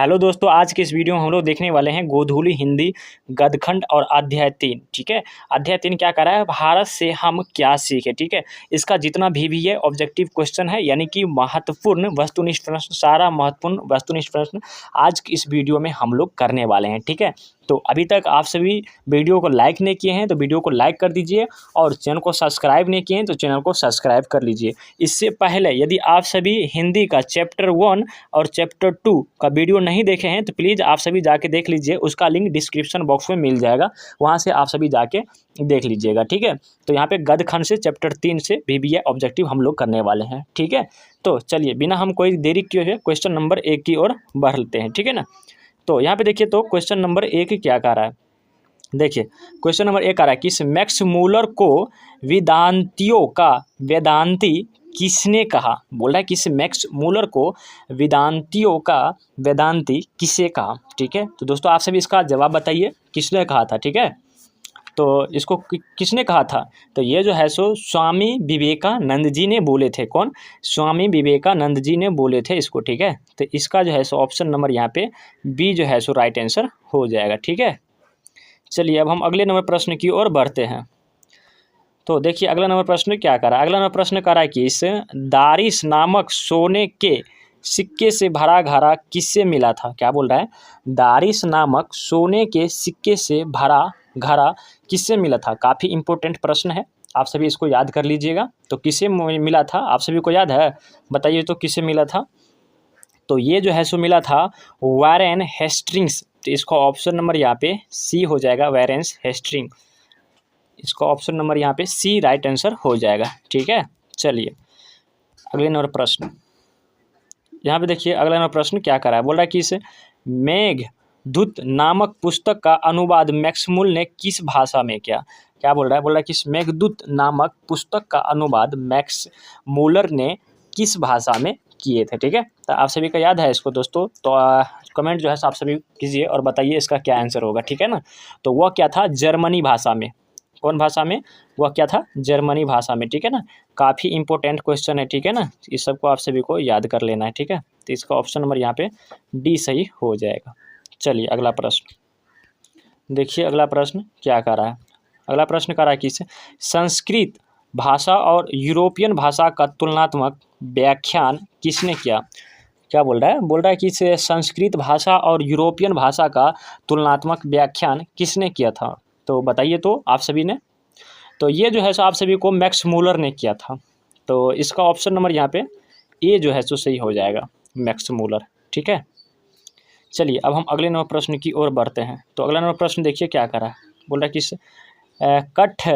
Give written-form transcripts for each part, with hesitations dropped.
Hello दोस्तों, आज के इस वीडियो में हम लोग देखने वाले हैं गोधूली हिंदी गद्यखंड और अध्याय 3। ठीक है, अध्याय 3 क्या कर रहा है, भारत से हम क्या सीखे। ठीक है, इसका जितना भी है ऑब्जेक्टिव क्वेश्चन है, यानी कि महत्वपूर्ण वस्तुनिष्ठ प्रश्न, सारा महत्वपूर्ण वस्तुनिष्ठ प्रश्न आज की इस वीडियो में हम लोग करने वाले हैं। ठीक है, तो अभी तक आप सभी वीडियो को लाइक नहीं किए हैं तो वीडियो को लाइक कर दीजिए, और चैनल को सब्सक्राइब नहीं किए हैं तो चैनल को सब्सक्राइब कर लीजिए। इससे पहले यदि आप सभी हिंदी का चैप्टर 1 और चैप्टर 2 का वीडियो नहीं देखे हैं तो प्लीज़ आप सभी जाके देख लीजिए, उसका लिंक डिस्क्रिप्शन बॉक्स में मिल जाएगा, वहाँ से आप सभी जाके देख लीजिएगा। ठीक है, तो यहाँ पे गद्यखंड से चैप्टर 3 से भी ऑब्जेक्टिव हम लोग करने वाले हैं। ठीक है, तो चलिए बिना हम कोई देरी किए हुए क्वेश्चन नंबर 1 की ओर बढ़ लेते हैं। ठीक है ना, तो यहाँ पे देखिए, तो क्वेश्चन नंबर 1 क्या कह रहा है। देखिए क्वेश्चन नंबर 1 आ रहा है कि मैक्स मूलर को वेदांतियों का वेदांती किसने कहा। बोल रहा है कि मैक्स मूलर को वेदांतियों का वेदांती किसे कहा। ठीक है, तो दोस्तों आप सभी इसका जवाब बताइए, किसने कहा था। ठीक है, तो इसको किसने कहा था, तो ये जो है सो स्वामी विवेकानंद जी ने बोले थे। कौन, स्वामी विवेकानंद जी ने बोले थे इसको। ठीक है, तो इसका जो है सो ऑप्शन नंबर यहाँ पे बी जो है सो राइट आंसर हो जाएगा। ठीक है, चलिए अब हम अगले नंबर प्रश्न की ओर बढ़ते हैं। तो देखिए अगला नंबर प्रश्न क्या करा, अगला नंबर प्रश्न करा कि इस दारिश नामक सोने के सिक्के से भरा घड़ा किससे मिला था। क्या बोल रहा है, दारिश नामक सोने के सिक्के से भरा घड़ा किससे मिला था। काफ़ी इंपॉर्टेंट प्रश्न है, आप सभी इसको याद कर लीजिएगा। तो किससे मिला था, आप सभी को याद है, बताइए तो किससे मिला था। तो ये जो है सो मिला था वारेन हेस्टिंग्स। तो इसका ऑप्शन नंबर यहाँ पे सी हो जाएगा, वारेन हेस्टिंग। इसका ऑप्शन नंबर यहाँ पे सी राइट आंसर हो जाएगा। ठीक है, चलिए अगले नंबर प्रश्न, यहाँ पे देखिए अगला नंबर प्रश्न क्या कर रहा है। बोल रहा है कि इस मेघदूत नामक पुस्तक का अनुवाद मैक्समूल ने किस भाषा में किया। क्या बोल रहा है, बोल रहा है कि इस मेघदूत नामक पुस्तक का अनुवाद मैक्स मूलर ने किस भाषा में किए थे। ठीक है, तो आप सभी का याद है इसको दोस्तों, तो कमेंट जो है आप सभी कीजिए और बताइए इसका क्या आंसर होगा। ठीक है ना, तो वह क्या था, जर्मनी भाषा में। कौन भाषा में, वह क्या था, जर्मनी भाषा में। ठीक है ना, काफ़ी इंपॉर्टेंट क्वेश्चन है। ठीक है ना, इस सबको आप सभी को याद कर लेना है। ठीक है, तो इसका ऑप्शन नंबर यहाँ पे डी सही हो जाएगा। चलिए अगला प्रश्न देखिए, अगला प्रश्न क्या कर रहा है। अगला प्रश्न कर रहा है कि संस्कृत भाषा और यूरोपियन भाषा का तुलनात्मक व्याख्यान किसने किया। क्या बोल रहा है, बोल रहा है कि संस्कृत भाषा और यूरोपियन भाषा का तुलनात्मक व्याख्यान किसने किया था। तो बताइए तो आप सभी ने, तो ये जो है सो आप सभी को मैक्स मूलर ने किया था। तो इसका ऑप्शन नंबर यहाँ पे ए जो है सो सही हो जाएगा, मैक्स मूलर। ठीक है, चलिए अब हम अगले नंबर प्रश्न की ओर बढ़ते हैं। तो अगला नंबर प्रश्न देखिए क्या करा है। बोल रहा है कि कठ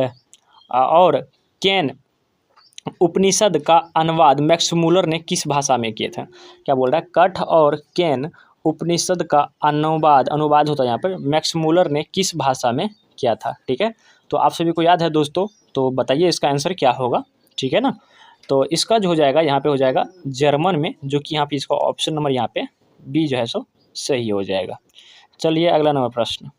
और कैन उपनिषद का अनुवाद मैक्स मूलर ने किस भाषा में किए थे। क्या बोल रहा है, कठ और कैन उपनिषद का अनुवाद होता है यहाँ पर, मैक्स मूलर ने किस भाषा में किया था। ठीक है, तो आप सभी को याद है दोस्तों, तो बताइए इसका आंसर क्या होगा। ठीक है ना, तो इसका जो हो जाएगा यहाँ पे हो जाएगा जर्मन में, जो कि यहाँ पे इसका ऑप्शन नंबर यहाँ पे बी जो है सो सही हो जाएगा। चलिए अगला नंबर प्रश्न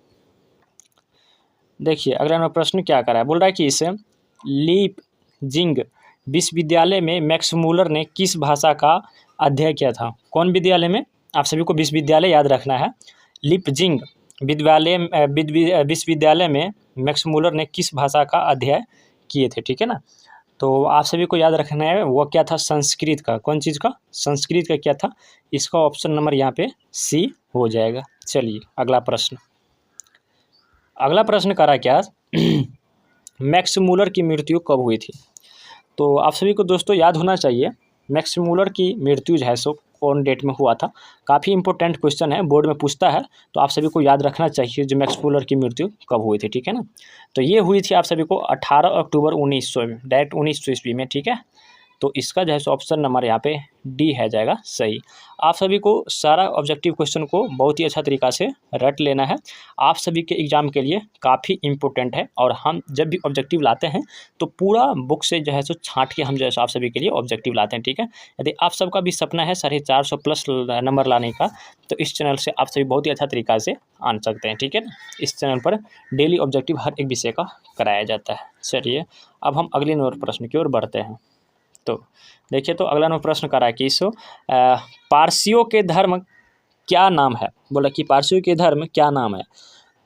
देखिए, अगला नंबर प्रश्न क्या कर रहा है। बोल रहा है कि इसे लीपजिंग विश्वविद्यालय में मैक्स मूलर ने किस भाषा का अध्ययन किया था। कौन विद्यालय में, आप सभी को विश्वविद्यालय याद रखना है। लीपजिंग विश्वविद्यालय में मैक्स मूलर ने किस भाषा का अध्ययन किए थे। ठीक है ना, तो आप सभी को याद रखना है वो क्या था, संस्कृत का। कौन चीज़ का, संस्कृत का क्या था। इसका ऑप्शन नंबर यहाँ पे सी हो जाएगा। चलिए अगला प्रश्न, अगला प्रश्न करा क्या मैक्स मूलर की मृत्यु कब हुई थी। तो आप सभी को दोस्तों याद होना चाहिए मैक्स मूलर की मृत्यु जो है सो कौन डेट में हुआ था। काफ़ी इंपॉर्टेंट क्वेश्चन है, बोर्ड में पूछता है, तो आप सभी को याद रखना चाहिए जो मैक्स मूलर की मृत्यु कब हुई थी। ठीक है ना, तो ये हुई थी आप सभी को 18 अक्टूबर 1900 में, डायरेक्ट 1900 ईस्वी में। ठीक है, तो इसका जो है सो ऑप्शन नंबर यहाँ पे डी है जाएगा सही। आप सभी को सारा ऑब्जेक्टिव क्वेश्चन को बहुत ही अच्छा तरीक़ा से रट लेना है, आप सभी के एग्ज़ाम के लिए काफ़ी इंपॉर्टेंट है। और हम जब भी ऑब्जेक्टिव लाते हैं तो पूरा बुक से जो है सो छाँट के हम जो है सो आप सभी के लिए ऑब्जेक्टिव लाते हैं। ठीक है, यदि आप सबका भी सपना है 450 प्लस नंबर लाने का, तो इस चैनल से आप सभी बहुत ही अच्छा तरीक़ा से आन सकते हैं। ठीक है ना, इस चैनल पर डेली ऑब्जेक्टिव हर एक विषय का कराया जाता है। चलिए अब हम अगले नंबर प्रश्न की ओर बढ़ते हैं। तो देखिए, तो अगला नंबर प्रश्न करा कि पारसियों के धर्म क्या नाम है, बोला कि पारसियों के धर्म क्या नाम है।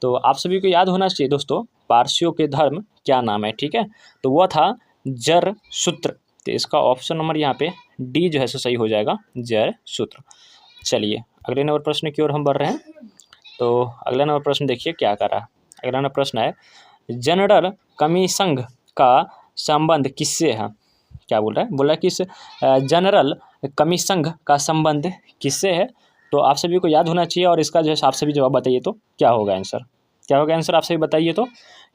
तो आप सभी को याद होना चाहिए दोस्तों, पारसियों के धर्म क्या नाम है, ठीक है। तो वह था जरसूत्र। तो इसका ऑप्शन नंबर यहाँ पे डी जो है सो सही हो जाएगा, जरसूत्र। चलिए अगले नंबर प्रश्न की ओर हम बढ़ रहे हैं। तो अगला नंबर प्रश्न देखिए क्या कर रहा है। अगला नंबर प्रश्न है, जनरल कमीशन का संबंध किससे है। क्या बोल रहा है, बोला कि इस जनरल कमीशन का संबंध किससे है। तो आप सभी को याद होना चाहिए, और इसका जो है आप सभी जवाब बताइए तो क्या होगा आंसर, क्या होगा आंसर आप सभी बताइए। तो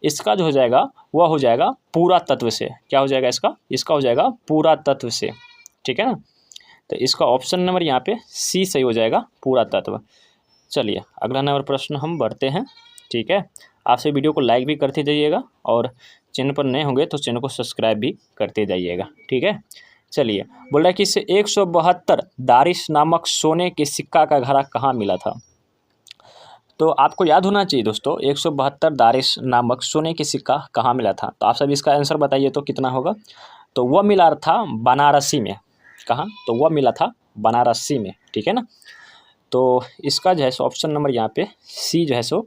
इसका जो हो जाएगा वह हो जाएगा पूरा तत्व से। क्या हो जाएगा इसका हो जाएगा पूरा तत्व से, ठीक है ना। तो इसका ऑप्शन नंबर यहाँ पे सी सही हो जाएगा, पूरा तत्व। चलिए अगला नंबर प्रश्न हम बढ़ते हैं, ठीक है। आपसे वीडियो को लाइक भी करते जाइएगा, और चैनल पर नए होंगे तो चैनल को सब्सक्राइब भी करते जाइएगा, ठीक है। चलिए बोल रहा है कि इसे 172 दारिश नामक सोने के सिक्का का घड़ा कहाँ मिला था। तो आपको याद होना चाहिए दोस्तों, 172 दारिश नामक सोने के सिक्का कहाँ मिला था। तो आप सब इसका आंसर बताइए तो कितना होगा। तो वह मिला था बनारसी में। कहाँ, तो वह मिला था बनारसी में, ठीक है ना। तो इसका जो है सो ऑप्शन नंबर यहाँ पे सी जो है सो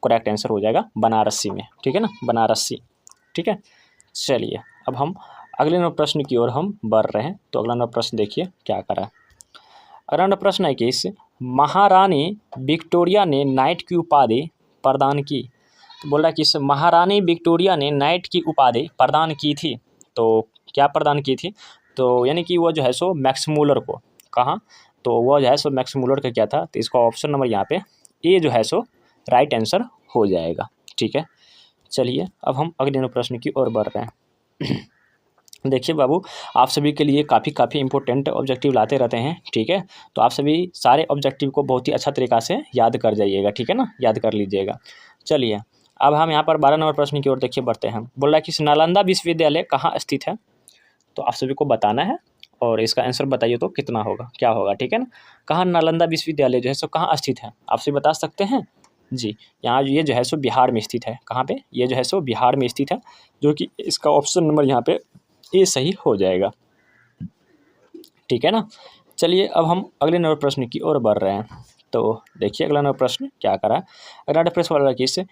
करेक्ट आंसर हो जाएगा, बनारसी में, ठीक है ना, बनारसी, ठीक है। चलिए अब हम अगले नंबर प्रश्न की ओर हम बढ़ रहे हैं। तो अगला नंबर प्रश्न देखिए क्या करा है। अगला नंबर प्रश्न है कि इस महारानी विक्टोरिया ने नाइट की उपाधि प्रदान की। तो बोल रहा है कि इस महारानी विक्टोरिया ने नाइट की उपाधि प्रदान की थी। तो क्या प्रदान की थी, तो यानी कि वो जो है सो मैक्स मूलर को। कहाँ, तो वो जो है सो मैक्स मूलर का क्या था। तो इसका ऑप्शन नंबर यहाँ पे ए जो है सो राइट आंसर हो जाएगा, ठीक है। चलिए अब हम अगले प्रश्न की ओर बढ़ रहे हैं। देखिए बाबू, आप सभी के लिए काफ़ी इंपॉर्टेंट ऑब्जेक्टिव लाते रहते हैं, ठीक है। तो आप सभी सारे ऑब्जेक्टिव को बहुत ही अच्छा तरीक़ा से याद कर जाइएगा, ठीक है ना, याद कर लीजिएगा। चलिए अब हम यहाँ पर 12 नंबर प्रश्न की ओर देखिए बढ़ते हैं। बोल रहा है कि नालंदा विश्वविद्यालय कहाँ स्थित है। तो आप सभी को बताना है, और इसका आंसर बताइए तो कितना होगा, क्या होगा, ठीक है ना। कहाँ नालंदा विश्वविद्यालय जो है सो कहाँ स्थित है, आप सभी बता सकते हैं जी। यहाँ ये जो है सो बिहार में स्थित है। कहाँ पे, ये जो है सो बिहार में स्थित है, जो कि इसका ऑप्शन नंबर यहाँ पे ये सही हो जाएगा, ठीक है ना। चलिए अब हम अगले नंबर प्रश्न की ओर बढ़ रहे हैं। तो देखिए अगला नंबर प्रश्न क्या करा है। अगला प्रश्न बोल रहा है कि इससे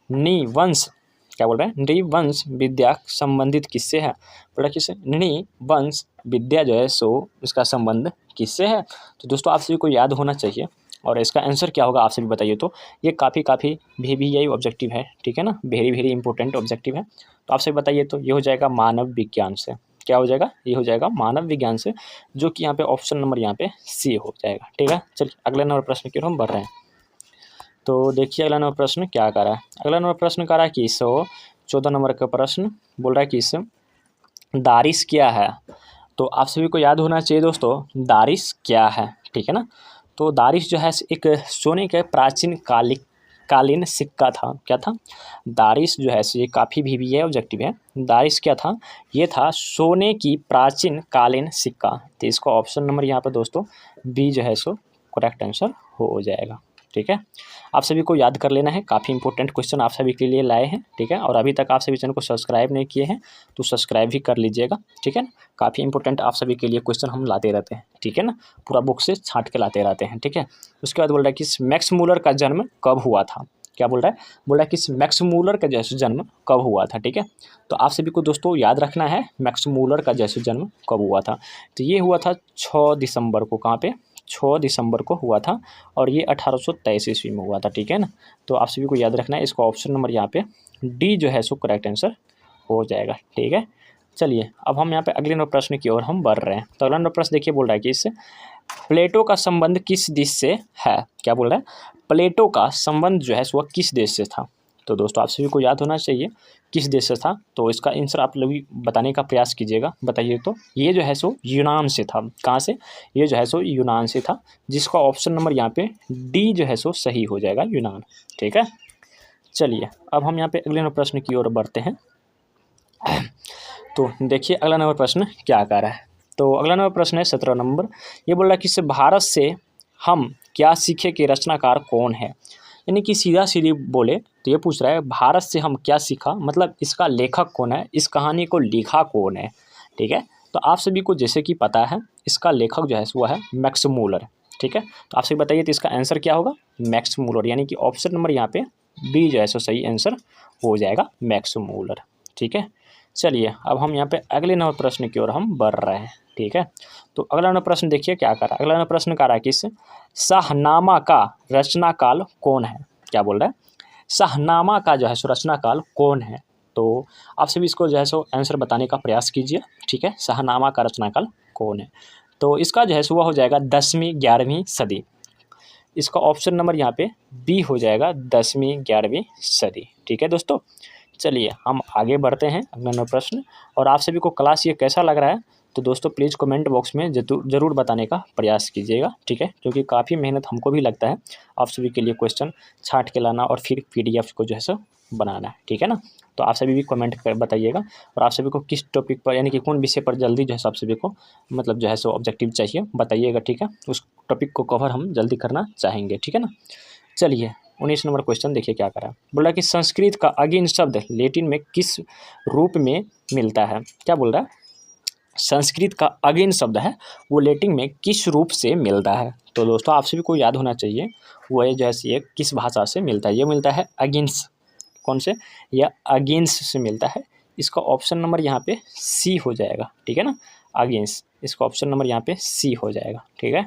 निवंश, क्या बोल रहे हैं, नृवंश विद्या संबंधित किससे है। बोल रहा है किससे, नृवंश विद्या जो है सो इसका संबंध किससे है। तो दोस्तों आप सभी को याद होना चाहिए, और इसका आंसर क्या होगा आप सभी बताइए। तो ये काफ़ी भी यही ऑब्जेक्टिव है, ठीक है ना, वेरी इंपॉर्टेंट ऑब्जेक्टिव है। तो आप सभी बताइए तो ये हो जाएगा मानव विज्ञान से। क्या हो जाएगा, ये हो जाएगा मानव विज्ञान से, जो कि यहाँ पे ऑप्शन नंबर यहाँ पे सी हो जाएगा, ठीक है। चलिए अगले नंबर प्रश्न की ओर हम बढ़ रहे हैं। तो देखिए अगला नंबर प्रश्न क्या कर रहा है। अगला नंबर प्रश्न कर रहा है कि 114 नंबर का प्रश्न बोल रहा है कि इस दारिश क्या है। तो आप सभी को याद होना चाहिए दोस्तों, दारिश क्या है, ठीक है ना। तो दारिश जो है एक सोने के प्राचीन कालीन सिक्का था। क्या था, दारिश जो है ये काफ़ी भी ये ऑब्जेक्टिव है। दारिश क्या था, ये था सोने की प्राचीन कालीन सिक्का। तो इसका ऑप्शन नंबर यहाँ पर दोस्तों बी जो है सो करेक्ट आंसर हो जाएगा, ठीक है। आप सभी को याद कर लेना है, काफ़ी इंपॉर्टेंट क्वेश्चन आप सभी के लिए लाए हैं, ठीक है। और अभी तक आप सभी चैनल को सब्सक्राइब नहीं किए हैं तो सब्सक्राइब भी कर लीजिएगा, ठीक है ना। काफ़ी इंपॉर्टेंट आप सभी के लिए क्वेश्चन हम लाते रहते हैं, ठीक है ना, पूरा बुक से छांट के लाते रहते हैं, ठीक है। उसके बाद बोल रहा है कि मैक्स मूलर का जन्म कब हुआ था। क्या बोल रहा है, बोल रहा है कि मैक्स मूलर का जैसे जन्म कब हुआ था, ठीक है। तो आप सभी को दोस्तों याद रखना है मैक्स मूलर का जैसे जन्म कब हुआ था। तो ये हुआ था 6 दिसंबर को। कहाँ पे, 6 दिसंबर को हुआ था, और ये 1823 ईस्वी में हुआ था, ठीक है ना। तो आप सभी को याद रखना है, इसका ऑप्शन नंबर यहाँ पे डी जो है सो करेक्ट आंसर हो जाएगा, ठीक है। चलिए अब हम यहाँ पे अगले नंबर प्रश्न की ओर हम बढ़ रहे हैं। तो अगला नंबर प्रश्न देखिए बोल रहा है कि इससे प्लेटो का संबंध किस देश से है। क्या बोल रहा है, प्लेटो का संबंध जो है वह किस देश से था। तो दोस्तों आप सभी को याद होना चाहिए किस देश से था। तो इसका आंसर आप लोग बताने का प्रयास कीजिएगा, बताइए तो। ये जो है सो यूनान से था। कहाँ से, ये जो है सो यूनान से था, जिसका ऑप्शन नंबर यहाँ पे डी जो है सो सही हो जाएगा, यूनान, ठीक है। चलिए अब हम यहाँ पे अगले नंबर प्रश्न की ओर बढ़ते हैं। तो देखिए अगला नंबर प्रश्न क्या कर रहा है। तो अगला नंबर प्रश्न है 17 नंबर। ये बोल रहा है कि भारत से हम क्या सीखे के रचनाकार कौन है। यानी कि सीधा सीधी बोले तो ये पूछ रहा है भारत से हम क्या सीखा, मतलब इसका लेखक कौन है, इस कहानी को लिखा कौन है, ठीक है। तो आप सभी को जैसे कि पता है इसका लेखक जो है वो है मैक्स मूलर। ठीक है। तो आपसे बताइए तो इसका आंसर क्या होगा, मैक्स मूलर, यानी कि ऑप्शन नंबर यहाँ पे बी जो है सो सही आंसर हो जाएगा, मैक्स मूलर। ठीक है, चलिए अब हम यहाँ पे अगले नंबर प्रश्न की ओर हम बढ़ रहे हैं। ठीक है, तो अगला नंबर प्रश्न देखिए क्या कर रहा है। अगला नंबर प्रश्न कर रहा है कि शाहनामा का रचना काल कौन है। क्या बोल रहा है, शाहनामा का जो है सो रचना काल कौन है। तो आप सभी इसको जो है सो आंसर बताने का प्रयास कीजिए। ठीक है, शाहनामा का रचना काल कौन है। तो इसका जो है सो वह हो जाएगा 10वीं 11वीं सदी। इसका ऑप्शन नंबर यहाँ पे बी हो जाएगा, 10वीं 11वीं सदी। ठीक है दोस्तों, चलिए हम आगे बढ़ते हैं अगला नंबर प्रश्न। और आप सभी को क्लास ये कैसा लग रहा है तो दोस्तों प्लीज़ कमेंट बॉक्स में ज़रूर बताने का प्रयास कीजिएगा। ठीक है, क्योंकि काफ़ी मेहनत हमको भी लगता है आप सभी के लिए क्वेश्चन छांट के लाना और फिर PDF को जो है सो बनाना है। ठीक है ना, तो आप सभी भी कमेंट कर बताइएगा। और आप सभी को किस टॉपिक पर यानी कि कौन विषय पर जल्दी जो है आप सभी को मतलब जो है सो ऑब्जेक्टिव चाहिए बताइएगा। ठीक है, उस टॉपिक को कवर हम जल्दी करना चाहेंगे। ठीक है ना, चलिए 19 नंबर क्वेश्चन देखिए क्या करा। बोला कि संस्कृत का अगेन शब्द लैटिन में किस रूप में मिलता है। क्या बोल रहा है, संस्कृत का अगेन शब्द है वो लैटिन में किस रूप से मिलता है। तो दोस्तों आप सभी को याद होना चाहिए वो है जैसे ये किस भाषा से मिलता है। ये मिलता है अगेंस्ट, कौन से, या अगेंस्ट से मिलता है। इसका ऑप्शन नंबर यहाँ पे सी हो जाएगा। ठीक है ना, अगेंस्ट, इसका ऑप्शन नंबर यहाँ पे सी हो जाएगा। ठीक है,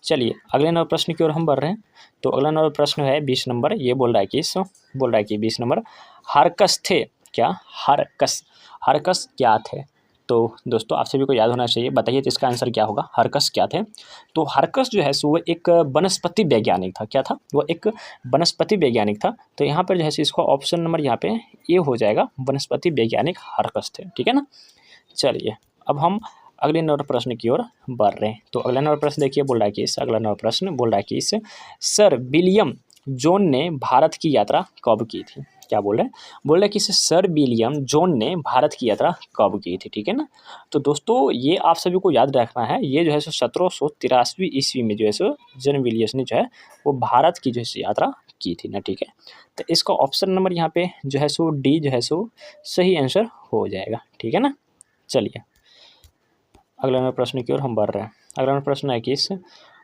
चलिए अगले नंबर प्रश्न की ओर हम बढ़ रहे हैं। तो अगला नंबर प्रश्न है 20 नंबर। ये बोल रहा है कि 20 नंबर हरकस थे क्या, हरकस क्या थे। तो दोस्तों आप सभी को याद होना चाहिए, बताइए तो इसका आंसर क्या होगा, हरकस क्या थे। तो हरकस जो है सो वो एक वनस्पति वैज्ञानिक था। क्या था, वो एक वनस्पति वैज्ञानिक था। तो यहाँ पर जो है इसका ऑप्शन नंबर यहाँ पे ये हो जाएगा, वनस्पति वैज्ञानिक हरकस थे। ठीक है ना, चलिए अब हम अगले नंबर प्रश्न की ओर बढ़ रहे हैं। तो अगला नंबर प्रश्न देखिए बोल रहा है कि अगला नंबर प्रश्न बोल रहा है कि सर विलियम जोन ने भारत की यात्रा कब की थी। क्या बोल रहे हैं, बोल रहे हैं कि सर विलियम जोन ने भारत की यात्रा कब की थी। ठीक है ना, तो दोस्तों ये आप सभी को याद रखना है, ये जो है सो 1783 ईस्वी में जो है सो जॉन विलियम्स ने जो है वो भारत की जो है यात्रा की थी ना। ठीक है, तो इसका ऑप्शन नंबर यहाँ पे जो है सो डी जो है सो सही आंसर हो जाएगा। ठीक है ना, चलिए अगला नंबर प्रश्न की ओर हम बढ़ रहे हैं। अगला नंबर प्रश्न है कि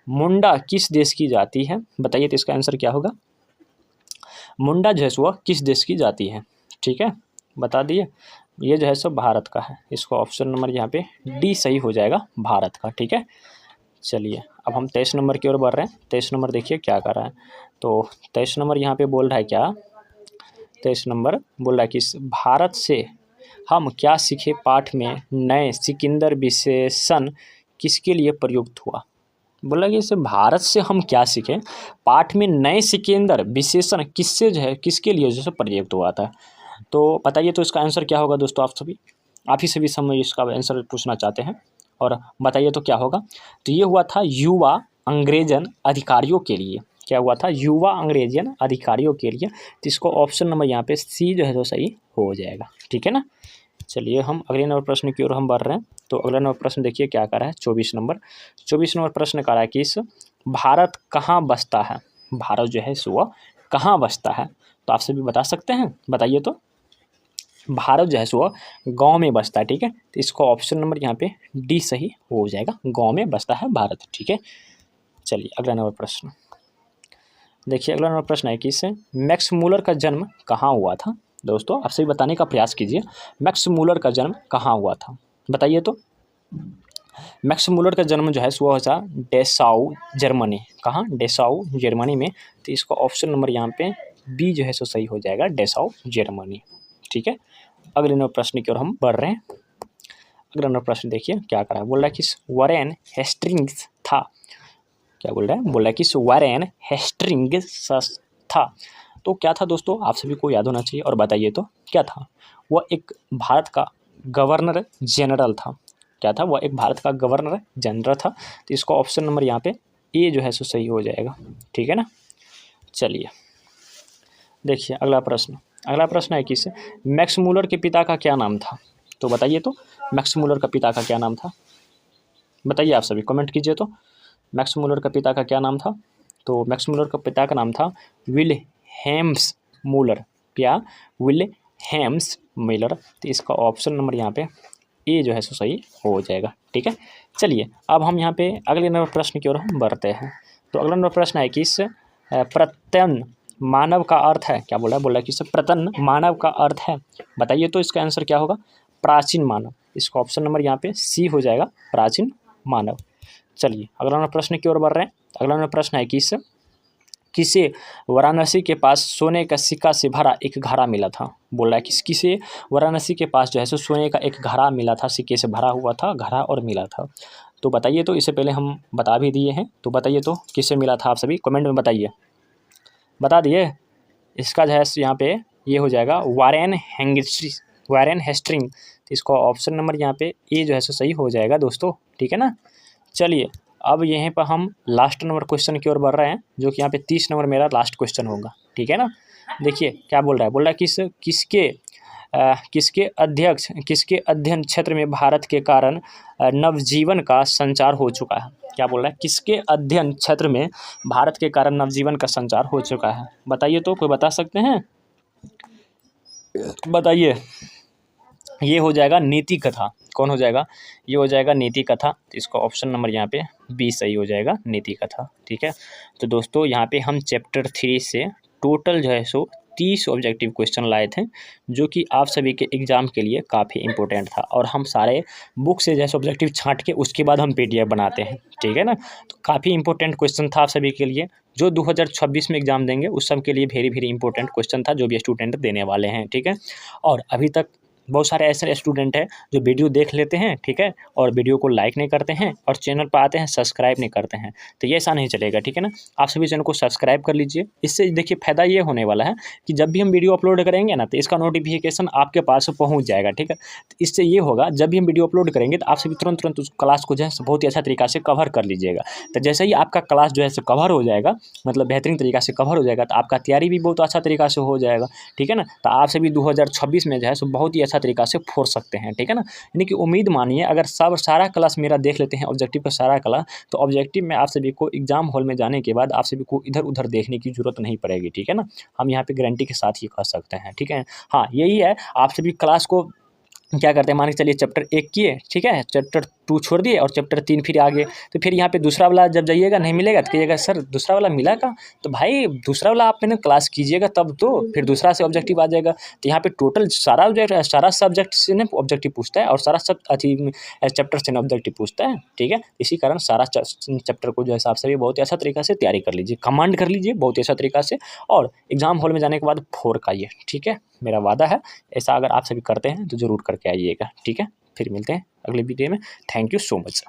मुंडा किस देश की जाति है। बताइए तो इसका आंसर क्या होगा, मुंडा जो है सो किस देश की जाति है। ठीक है, बता दिए, ये जो है सो भारत का है। इसको ऑप्शन नंबर यहाँ पे डी सही हो जाएगा, भारत का। ठीक है, चलिए अब हम 23 नंबर की ओर बढ़ रहे हैं। 23 नंबर देखिए क्या कर रहा है। तो 23 नंबर यहाँ पे बोल रहा है क्या, 23 नंबर बोल रहा है कि भारत से हम क्या सीखे पाठ में नए सिकंदर विशेषण किसके लिए प्रयुक्त हुआ। बोला कि इसे भारत से हम क्या सीखें, पाठ में नए सिकंदर विशेषण किससे जो है किसके लिए जो है प्रयुक्त हुआ था। तो बताइए तो इसका आंसर क्या होगा दोस्तों, आप ही सभी समय इसका आंसर पूछना चाहते हैं और बताइए तो क्या होगा। तो ये हुआ था युवा अंग्रेजन अधिकारियों के लिए। क्या हुआ था, युवा अंग्रेजन अधिकारियों के लिए। तो इसको ऑप्शन नंबर यहाँ पे सी जो है तो सही हो जाएगा। ठीक है ना, चलिए हम अगले नंबर प्रश्न की ओर हम बढ़ रहे हैं। तो अगला नंबर प्रश्न देखिए क्या कर रहा है, 24 नंबर। 24 नंबर प्रश्न कर रहा है कि भारत कहाँ बसता है। भारत जो है सो कहाँ बसता है, तो आप सभी बता सकते हैं, बताइए तो। भारत जो है सो गांव में बसता है। ठीक है, तो इसको ऑप्शन नंबर यहाँ पे डी सही हो जाएगा, गांव में बसता है भारत। ठीक है, चलिए अगला नंबर प्रश्न देखिए। अगला नंबर प्रश्न है कि मैक्स मूलर का जन्म कहाँ हुआ था। दोस्तों आप सभी बताने का प्रयास कीजिए, मैक्स मूलर का जन्म कहाँ हुआ था, बताइए तो। मैक्स मूलर का जन्म जो है वो हुआ डेसाउ जर्मनी। कहाँ, डेसाउ जर्मनी में। तो इसका ऑप्शन नंबर यहाँ पे बी जो है सो सही हो जाएगा, डेसाउ जर्मनी। ठीक है, अगले नंबर प्रश्न की ओर हम बढ़ रहे हैं। अगला नंबर प्रश्न देखिए क्या कर रहा है, बोल रहा है कि वॉरेन हेस्टिंग्स था। क्या बोल रहा है, बोल रहा है कि वॉरेन हेस्टिंग्स था। तो क्या था दोस्तों, आप सभी को याद होना चाहिए और बताइए तो क्या था। वह एक भारत का गवर्नर जनरल था। क्या था, वह एक भारत का गवर्नर जनरल था। तो इसका ऑप्शन नंबर यहाँ पे ए जो है सो सही हो जाएगा। ठीक है ना, चलिए देखिए अगला प्रश्न। अगला प्रश्न है कि मैक्स मूलर के पिता का क्या नाम था। तो बताइए तो, मैक्स मूलर का पिता का क्या नाम था, बताइए आप सभी कमेंट कीजिए तो। मैक्स मूलर का पिता का क्या नाम था। तो मैक्स मूलर का पिता का नाम था विलहेम्स मूलर। क्या, विलहेम्स मूलर। तो इसका ऑप्शन नंबर यहाँ पे ए जो है सो सही हो जाएगा। ठीक है, चलिए अब हम यहाँ पे अगले नंबर प्रश्न की ओर हम बढ़ते हैं। तो अगला नंबर प्रश्न है कि इस प्रत्यन मानव का अर्थ है, क्या बोला है कि इस प्रत्यन मानव का अर्थ है, बताइए तो इसका आंसर क्या होगा, प्राचीन मानव। इसका ऑप्शन नंबर यहाँ पे सी हो जाएगा, प्राचीन मानव। चलिए अगला नंबर प्रश्न की ओर बढ़ रहे हैं। अगला नंबर प्रश्न है कि किसे वाराणसी के पास सोने का सिक्का से भरा एक घड़ा मिला था, बोल रहा है किसे वाराणसी के पास जो है सो सोने का एक घड़ा मिला था, सिक्के से भरा हुआ था घड़ा और मिला था। तो बताइए तो, इससे पहले हम बता भी दिए हैं, तो बताइए तो किससे मिला था, आप सभी कमेंट में बताइए, बता दिए। इसका जो है यहाँ पे ये हो जाएगा वारेन हेस्टिंग। तो इसका ऑप्शन नंबर यहाँ पे ए जो है सो सही हो जाएगा दोस्तों, ठीक है ना। चलिए अब यहीं पर हम लास्ट नंबर क्वेश्चन की ओर बढ़ रहे हैं, जो कि यहाँ पे 30 नंबर मेरा लास्ट क्वेश्चन होगा, ठीक है ना। देखिए क्या बोल रहा है किसके अध्ययन क्षेत्र में भारत के कारण नवजीवन का संचार हो चुका है, क्या बोल रहा है, किसके अध्ययन क्षेत्र में भारत के कारण नवजीवन का संचार हो चुका है, बताइए तो, कोई बता सकते हैं, बताइए। ये हो जाएगा नीति कथा, कौन हो जाएगा, ये हो जाएगा नीति कथा। तो इसका ऑप्शन नंबर यहाँ पे बी सही हो जाएगा, नीति कथा, ठीक है। तो दोस्तों यहाँ पे हम चैप्टर 3 से टोटल जो है सो 30 ऑब्जेक्टिव क्वेश्चन लाए थे, जो कि आप सभी के एग्ज़ाम के लिए काफ़ी इंपॉर्टेंट था। और हम सारे बुक से जैसे ऑब्जेक्टिव छांट के उसके बाद हम PDF बनाते हैं, ठीक है ना। तो काफ़ी इंपॉर्टेंट क्वेश्चन था आप सभी के लिए, जो 2026 में एग्ज़ाम देंगे उस सब के लिए वेरी इंपॉर्टेंट क्वेश्चन था, जो भी स्टूडेंट देने वाले हैं, ठीक है। और अभी तक बहुत सारे ऐसे स्टूडेंट हैं जो वीडियो देख लेते हैं, ठीक है, और वीडियो को लाइक नहीं करते हैं, और चैनल पर आते हैं सब्सक्राइब नहीं करते हैं। तो ये ऐसा नहीं चलेगा, ठीक है ना। आप सभी चैनल को सब्सक्राइब कर लीजिए। इससे देखिए फ़ायदा ये होने वाला है कि जब भी हम वीडियो अपलोड करेंगे ना, तो इसका नोटिफिकेशन आपके पास पहुँच जाएगा, ठीक है। तो इससे ये होगा, जब भी हम वीडियो अपलोड करेंगे तो आप सभी तुरंत उस क्लास को जो है बहुत ही अच्छा तरीका से कवर कर लीजिएगा। तो जैसे ही आपका क्लास जो है सो कवर हो जाएगा, मतलब बेहतरीन तरीका से कवर हो जाएगा, तो आपका तैयारी भी बहुत अच्छा तरीका से हो जाएगा, ठीक है ना। तो आप सभी 2026 में जो है सो बहुत ही अच्छा तरीका से फोड़ सकते हैं, ठीक है ना। यानी कि उम्मीद मानिए, अगर सारा क्लास मेरा देख लेते हैं, ऑब्जेक्टिव का सारा क्लास, तो ऑब्जेक्टिव में आप सभी को एग्जाम हॉल में जाने के बाद आप सभी को इधर उधर देखने की जरूरत नहीं पड़ेगी, ठीक है ना। हम यहाँ पे गारंटी के साथ ही कह सकते हैं, ठीक है। हाँ यही है, आप सभी क्लास को क्या करते हैं, मान के चलिए चैप्टर 1 किए, ठीक है, चैप्टर 2 छोड़ दिए और चैप्टर 3 फिर आगे, तो फिर यहाँ पे दूसरा वाला जब जाइएगा नहीं मिलेगा तो कहिएगा सर दूसरा वाला मिला कहाँ, तो भाई दूसरा वाला आप मैंने क्लास कीजिएगा तब तो फिर दूसरा से ऑब्जेक्टिव आ जाएगा। तो यहाँ पे टोटल सारा सब्जेक्ट से ना ऑब्जेक्टिव पूछता है, और सारा सब चैप्टर से ना ऑब्जेक्टिव पूछता है, ठीक है। इसी कारण सारा चैप्टर को जो है आप सभी बहुत ही अच्छा तरीका से तैयारी कर लीजिए, कमांड कर लीजिए बहुत ही अच्छा तरीका से, और एग्जाम हॉल में जाने के बाद 4 का आइए, ठीक है, मेरा वादा है। ऐसा अगर आप सभी करते हैं तो ज़रूर करके आइएगा, ठीक है। फिर मिलते हैं अगले वीडियो में। Thank you so much.